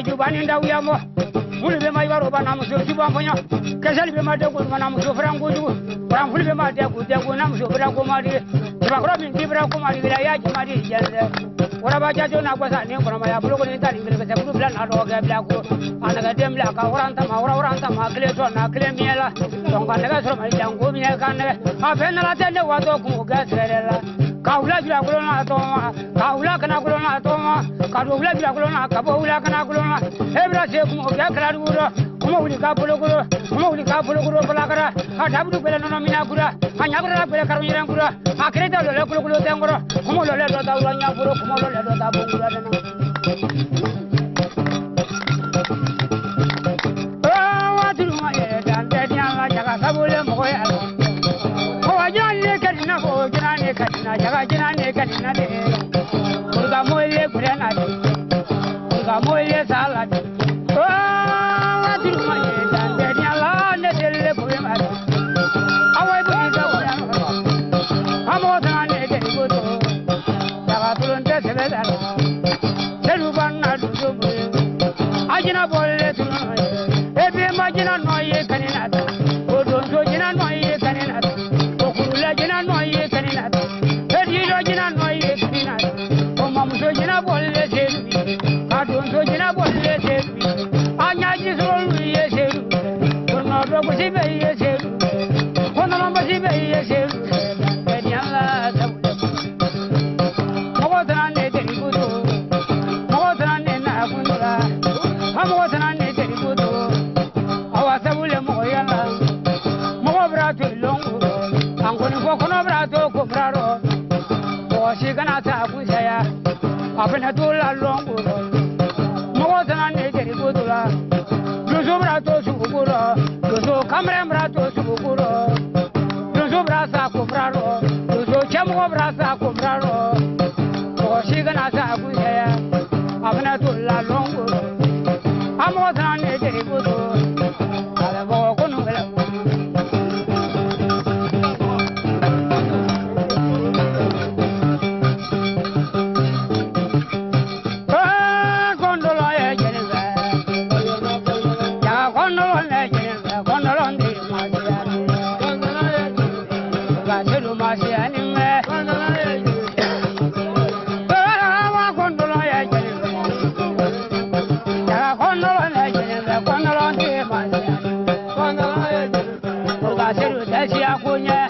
Jubani ndawiya mo mulbe mai baro bana muso juban fonya kasal be mate ko bana muso frango ju ram fulbe mate ko de ko na muso frango mari ba ko min dibra ko mari gira ya ji mari jelde ora ba jajo na ko sa ne ko ma ya bulo ko ni tali ngel be ko bla na do ga bla ko anaga dem la ka oranta ma kle to na kle miela don ka daga so mai jango mi ka ne a fe na la tende wa do ko ga serela kaula jira ko na to ma kaula kana ko na to ma ka do bla jira ko na ka bo bla kana ko na ebra se ko ga kala du do ko wuli ka bolo ko bla kara a dabu bela no mina kura a nyagura bela karu yiran kura a kreta lo ko tengoro ko lo le do da lo nya buro ko lo le do da bo kura na wa tu ma ye dan de nya la jaga sabule mo ya ko wa jan le kadina ko jina ne kadina jaga jina ne kadina de ko mo le kura na de ko mo le sala de wa tu ma ye dan de nya la ne de le ko ma de awai bu ni ka ko ya amo ta ne de ko to jaga tulun de se le da de lu ban na du so bu ajina bolle tulun ebe majina no ye kanina o don so jina no ye kanina o kurula jina no ye kanina edi do jina no ye kanina o mam so jina bolle se ka don so jina bolle se anya ji so ye se ko no do ko si be ye se ko no ma si be ye se edi alla ta mo ta ne de ko do mo ta ne na ko la mo ta ne de ko do awasabule mo yalla mo brato longo angoni ko kono brato ko braro o shigana ta kushaya apena tola longo mo ta ne de ko do la luzo brato su ko ro luzo kamre brato su ko ro luzo brasa ko braro luzo chamo brasa ko braro o shigana ta kushaya apena tola longo amo ta ne de ko do ala bo ko no la gondolo ya jenga ya gondolo ya jenga gondolo ndi ma ya gondolo ya ga sedu ma ya ni me gondolo ya jenga gondolo ya jenga ya gondolo ya jenga gondolo ndi ma ya gondolo ya jenga ga sedu da si akunya